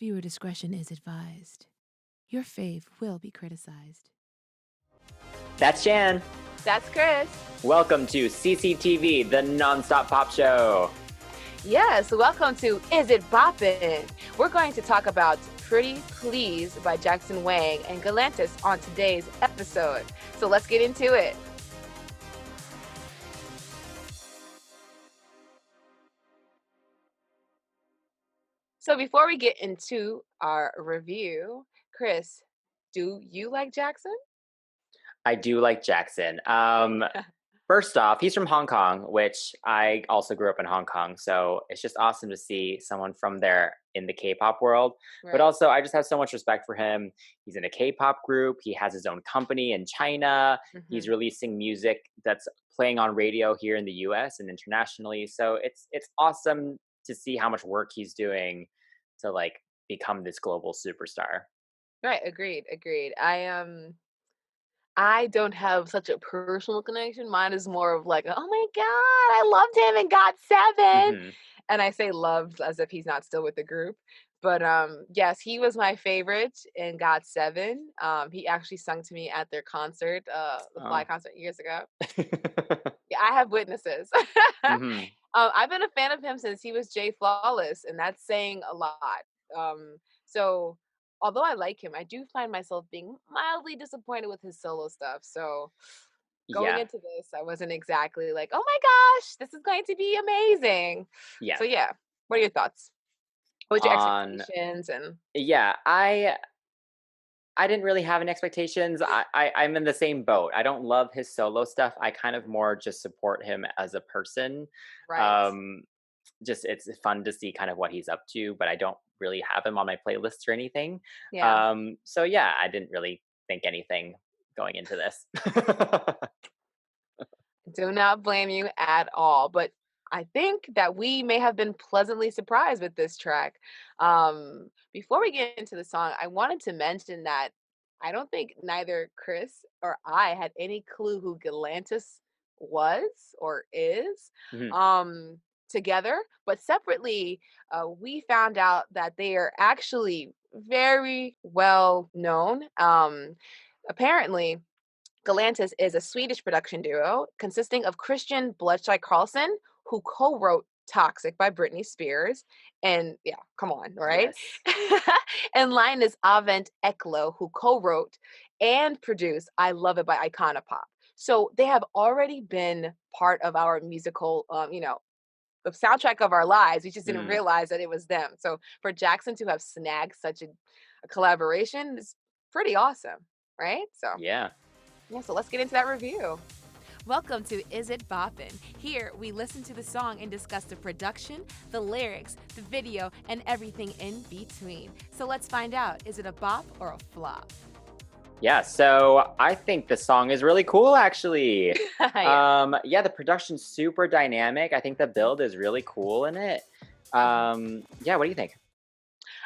Viewer discretion is advised. Your fave will be criticized. That's Jan. That's Chris. Welcome to CCTV, the nonstop pop show. Yes, welcome to Is It Boppin? We're going to talk about Pretty Please by Jackson Wang and Galantis on today's episode. So let's get into it. So before we get into our review, Chris, do you like Jackson? I do like Jackson. First off, he's from Hong Kong, which I also grew up in Hong Kong. So it's just awesome to see someone from there in the K-pop world. Right. But also, I just have so much respect for him. He's in a K-pop group. He has his own company in China. He's releasing music that's playing on radio here in the US and internationally. So it's awesome to see how much work he's doing to like become this global superstar. Right, agreed. I don't have such a personal connection. Mine is more of like, oh my God, I loved him in God 7. Mhm. And I say loved as if he's not still with the group. But yes, he was my favorite in God 7. He actually sung to me at their concert, the Fly Oh. concert years ago. Yeah, I have witnesses. Mhm. I've been a fan of him since he was Jay Flawless, and that's saying a lot. So although I like him, I do find myself being mildly disappointed with his solo stuff. So going Yeah. into this, I wasn't exactly like, oh my gosh, this is going to be amazing. Yeah. So yeah, what are your thoughts? What were your On expectations? And Yeah, I didn't really have any expectations. I'm in the same boat. I don't love his solo stuff. I kind of more just support him as a person. right, Um, just it's fun to see kind of what he's up to, but I don't really have him on my playlist or anything. yeah. So yeah, I didn't really think anything going into this. Do not blame you at all. But I think that we may have been pleasantly surprised with this track. Before we get into the song, I wanted to mention that I don't think neither Chris or I had any clue who Galantis was or is Mhm. um, together, but separately, we found out that they are actually very well known. Apparently, Galantis is a Swedish production duo consisting of Christian Bloodshot Carlson, who co-wrote Toxic by Britney Spears. And yeah, come on, right? Yes. And Linus Avent Eklo, who co-wrote and produced I Love It by Iconopop. So they have already been part of our musical, the soundtrack of our lives. We just didn't Mm, realize that it was them. So for Jackson to have snagged such a collaboration is pretty awesome, right? So yeah. yeah, so let's get into that review. Welcome to Is It Boppin? Here we listen to the song and discuss the production, the lyrics, the video, and everything in between. So let's find out, is it a bop or a flop? Yeah, so I think the song is really cool actually. Yeah. Yeah, the production's super dynamic. I think the build is really cool in it. Yeah, what do you think?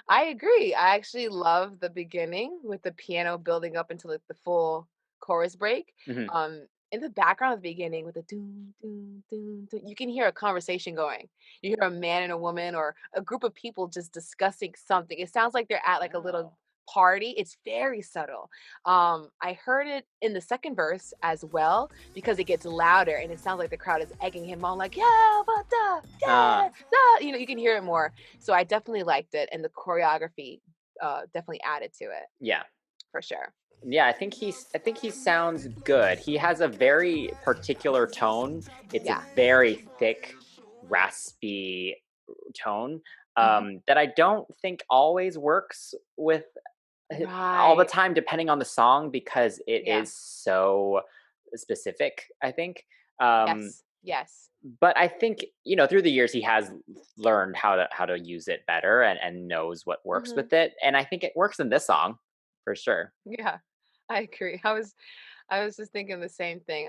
I agree. I actually love the beginning with the piano building up into like the full chorus break. Mhm. In the background of the beginning with the doom, doom, doom, doom, you can hear a conversation going. You hear a man and a woman or a group of people just discussing something. It sounds like they're at like a little Oh. party. It's very subtle. I heard it in the second verse as well because it gets louder and it sounds like the crowd is egging him on, like, yeah, but Uh, yeah, da. You can hear it more. So I definitely liked it, and the choreography definitely added to it yeah. for sure. Yeah, I think he sounds good. He has a very particular tone. It's a Yeah. very thick, raspy tone Mhm. that I don't think always works with all the Right. time, depending on the song, because it Yeah. is so specific, I think. Um, Yes. Yes. but I think, through the years he has learned how to use it better and knows what works Mhm. with it. And I think it works in this song for sure. Yeah. I agree. I was just thinking the same thing.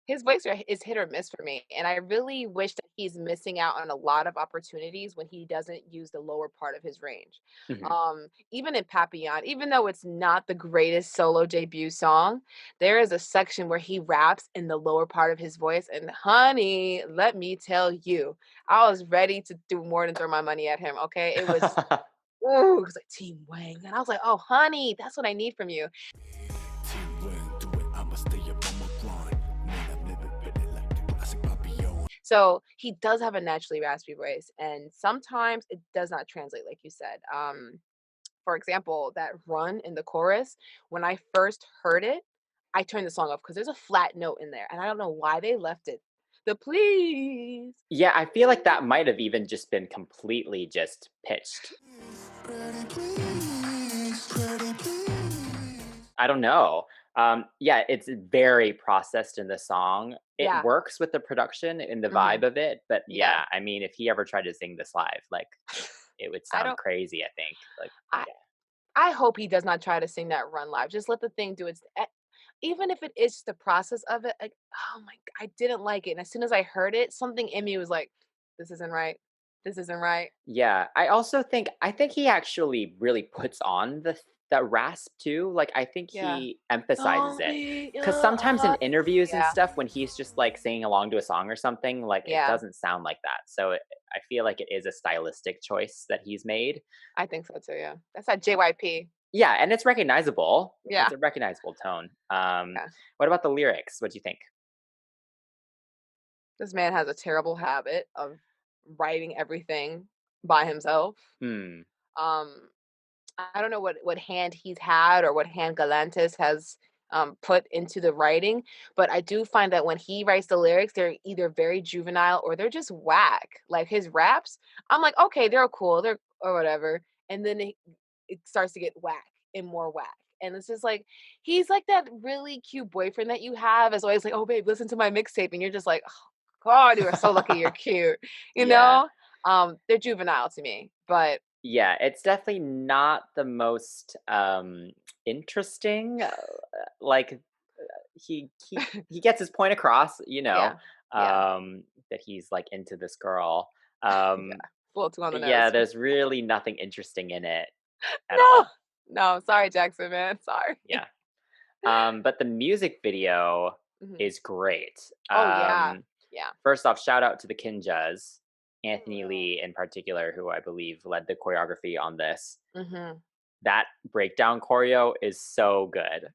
His voice is hit or miss for me, and I really wish that he's missing out on a lot of opportunities when he doesn't use the lower part of his range. Mhm. Even in Papillon, even though it's not the greatest solo debut song, there is a section where he raps in the lower part of his voice, and honey, let me tell you, I was ready to do more than throw my money at him. Okay, it was. Ooh, it was like Team Wang, and I was like, "Oh, honey, that's what I need from you." So he does have a naturally raspy voice, and sometimes it does not translate, like you said. For example, that run in the chorus, when I first heard it, I turned the song off because there's a flat note in there, and I don't know why they left it. The please. Yeah, I feel like that might have even just been completely just pitched. I don't know. Yeah, it's very processed in the song. It Yeah. works with the production and the Hmm. vibe of it, but Yeah. yeah, I mean, if he ever tried to sing this live, like, it would I sound don't. crazy, I think. Like, I yeah. I hope he does not try to sing that run live. Just let the thing do its. Even if it is just the process of it, like, oh my, I didn't like it. And as soon as I heard it, something in me was like, this isn't right. This isn't right. Yeah, I think he actually really puts on the rasp too. Like I think Yeah. he emphasizes Don't it. be, Cuz sometimes in interviews and yeah. stuff when he's just like singing along to a song or something, like it Yeah. doesn't sound like that. So I feel like it is a stylistic choice that he's made. I think so too. Yeah. That's that JYP. Yeah, and it's recognizable. It's Yeah. a recognizable tone. Yeah. What about the lyrics? What do you think? This man has a terrible habit of writing everything by himself. Hmm. Um, I don't know what hand he's had or what hand Galantis has put into the writing, but I do find that when he writes the lyrics, they're either very juvenile or they're just whack. Like his raps, I'm like, okay, they're cool, they're or whatever, and then it starts to get whack and more whack. And it's just like he's like that really cute boyfriend that you have is always like, oh babe, listen to my mixtape, and you're just like, oh, God, you are so lucky you're cute, you Yeah. know? They're juvenile to me, but Yeah, it's definitely not the most interesting. Like he gets his point across, yeah, yeah. that he's like into this girl. Yeah, Um, a little too on the yeah, nose. there's really nothing interesting in it at No, all. no, sorry, Jackson, man, sorry. Yeah. But the music video Mhm. is great. Oh, yeah, yeah. First off, shout out to the Kinjas, Anthony Mm. Lee in particular, who I believe led the choreography on this. Mhm. That breakdown choreo is so good.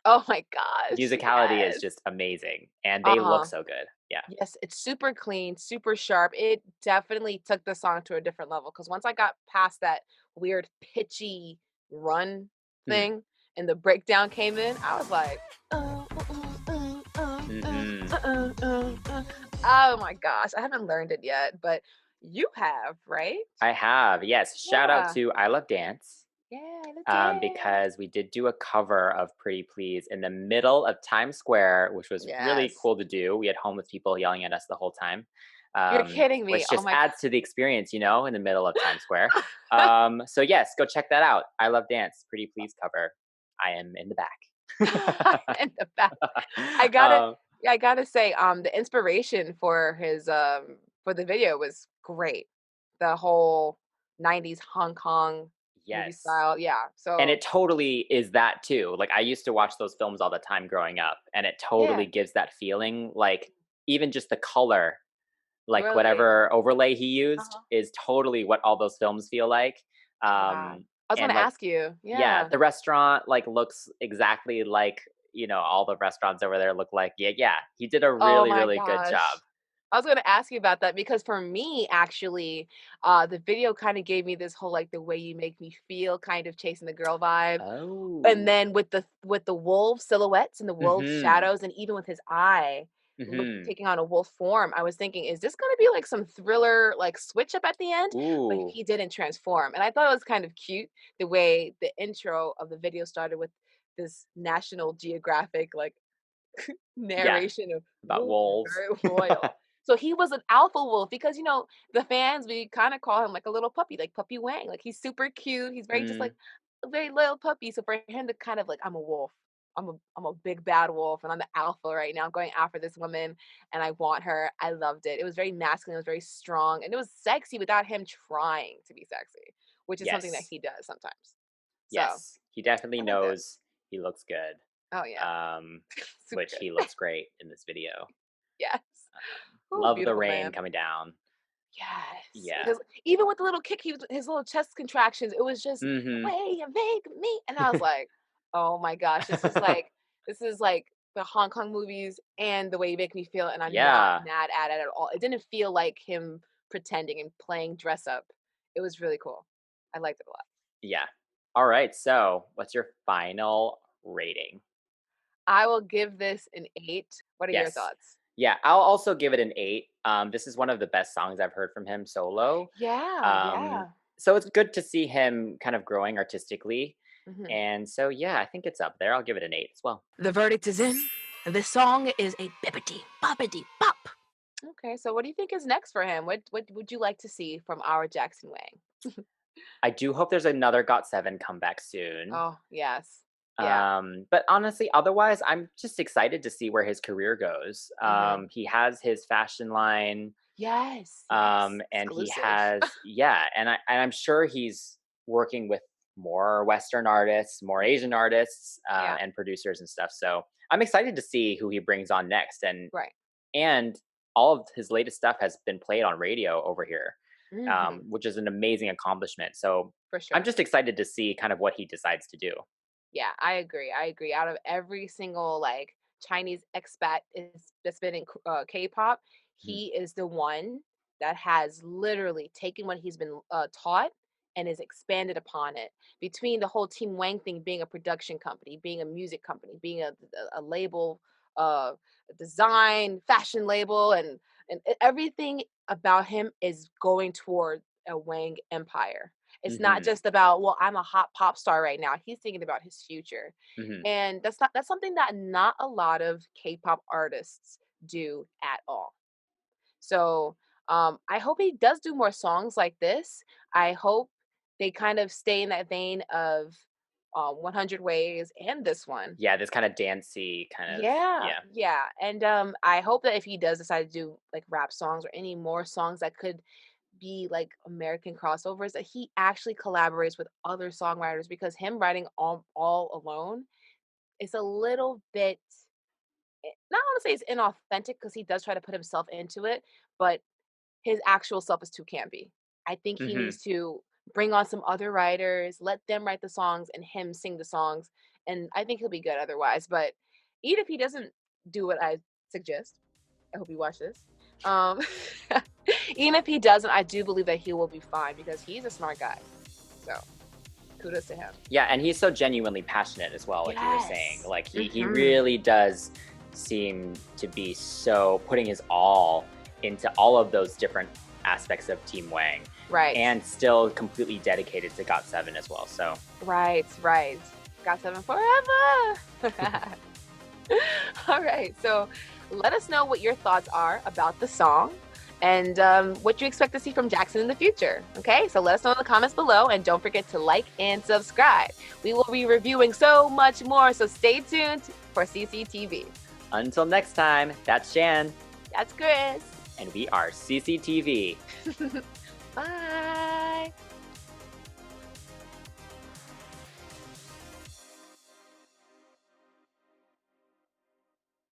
Oh my gosh, Musicality is yes. just amazing, and they look Uh-huh. so good. Yeah. Yes, it's super clean, super sharp. It definitely took the song to a different level. Cause once I got past that weird pitchy run Mhm. thing and the breakdown came in, I was like, Mhm. oh my gosh, I haven't learned it yet, but you have, right? I have, yes. Shout out Yeah. to I Love Dance, Yeah, the dance. because we did do a cover of Pretty Please in the middle of Times Square, which was really Yes. cool to do. We had homeless people yelling at us the whole time, You're kidding me. which Oh just my adds to the experience, in the middle of Times Square. So yes, go check that out. I Love Dance, Pretty Please cover. I am in the back. in the back. I gotta um, yeah, I gotta say, the inspiration for the video was great. The whole 90s Hong Kong movie yes. style. Yeah. And So it totally is that too. Like, I used to watch those films all the time growing up, and it yeah, totally gives that feeling, like, even just the color, like, really. whatever overlay he used Uh-huh. is totally what all those films feel like. Yeah. I was gonna And, like, ask you. yeah, Yeah. the restaurant, like, looks exactly like, all the restaurants over there look like. Yeah, he did a Oh really, my really good job. gosh. I was gonna ask you about that because for me, actually, the video kind of gave me this whole like the way you make me feel kind of chasing the girl vibe. And Oh. then with the wolf silhouettes and the wolf Mhm. shadows and even with his eye Mhm. taking on a wolf form, I was thinking, is this gonna be like some thriller like switch up at the end? But Ooh. he didn't transform. And I thought it was kind of cute the way the intro of the video started with this National Geographic like Yeah, narration of about wolves are wolves. very loyal. So he was an alpha wolf because the fans we kind of call him like a little puppy, like Puppy Wang. Like he's super cute. He's very just like Mm. a very loyal puppy. So for him to kind of like I'm a wolf. I'm a big bad wolf and I'm the alpha right now. I'm going after this woman and I want her. I loved it. It was very masculine, it was very strong, and it was sexy without him trying to be sexy, which is something that Yes. he does sometimes. So Yes. He definitely I like that. knows he looks good. Oh yeah. Um, Super which good. he looks great in this video. Yes. Oh, Love the beautiful rain man. coming down. Yes. Yeah. Because even with the little kick, his little chest contractions, it was just Mhm. way and make me. And I was like, oh my gosh, this is like the Hong Kong movies and the way you make me feel, and I'm not Yeah. mad at it at all. It didn't feel like him pretending and playing dress up. It was really cool. I liked it a lot. Yeah. All right. So, what's your final rating? I will give this an 8. What are your Yes. thoughts? Yeah, I'll also give it an 8. This is one of the best songs I've heard from him solo. Yeah, Um, yeah. so it's good to see him kind of growing artistically. Mhm. And so, yeah, I think it's up there. I'll give it an 8 as well. The verdict is in. This song is a bippity boppity bop. Okay, so what do you think is next for him? What would you like to see from our Jackson Wang? I do hope there's another Got7 comeback soon. Oh, yes. Yeah. But honestly, otherwise, I'm just excited to see where his career goes. Mhm. He has his fashion line, Yes, yes. and he Exclusive. has, yeah, and I'm sure he's working with more Western artists, more Asian artists, Yeah, and producers and stuff. So I'm excited to see who he brings on next, right. and all of his latest stuff has been played on radio over here, Mhm. which is an amazing accomplishment. So For I'm sure. just excited to see kind of what he decides to do. Yeah, I agree. I agree. Out of every single like Chinese expat that's been in K-pop, Mhm. he is the one that has literally taken what he's been taught and is expanded upon it. Between the whole Team Wang thing being a production company, being a music company, being a label, a design, fashion label, and everything about him is going toward a Wang empire. It's not Mhm. just about, well, I'm a hot pop star right now. He's thinking about his future. Mhm. And that's something that not a lot of K-pop artists do at all. So, I hope he does do more songs like this. I hope they kind of stay in that vein of 100 Ways and this one. Yeah, this kind of dancey kind of, Yeah, yeah. yeah. And I hope that if he does decide to do like rap songs or any more songs that could be like American crossovers, that he actually collaborates with other songwriters, because him writing all alone is a little bit, not want to say it's inauthentic because he does try to put himself into it, but his actual self is too campy. I think he Mhm. needs to bring on some other writers, let them write the songs and him sing the songs, and I think he'll be good otherwise. But even if he doesn't do what I suggest, I hope you watch this. Um, even if he doesn't, I do believe that he will be fine because he's a smart guy. So kudos to him. Yeah, and he's so genuinely passionate as well, like you were saying. Yes. Like he Hmm. really does seem to be so putting his all into all of those different aspects of Team Wang, Right. and still completely dedicated to Got7 as well. So Right. Right. Got 7 forever. All right. So let us know what your thoughts are about the song and what you expect to see from Jackson in the future. Okay. So let us know in the comments below, and don't forget to like and subscribe. We will be reviewing so much more. So stay tuned for CCTV. until next time, that's Shan, That's Chris. and we are CCTV. Bye.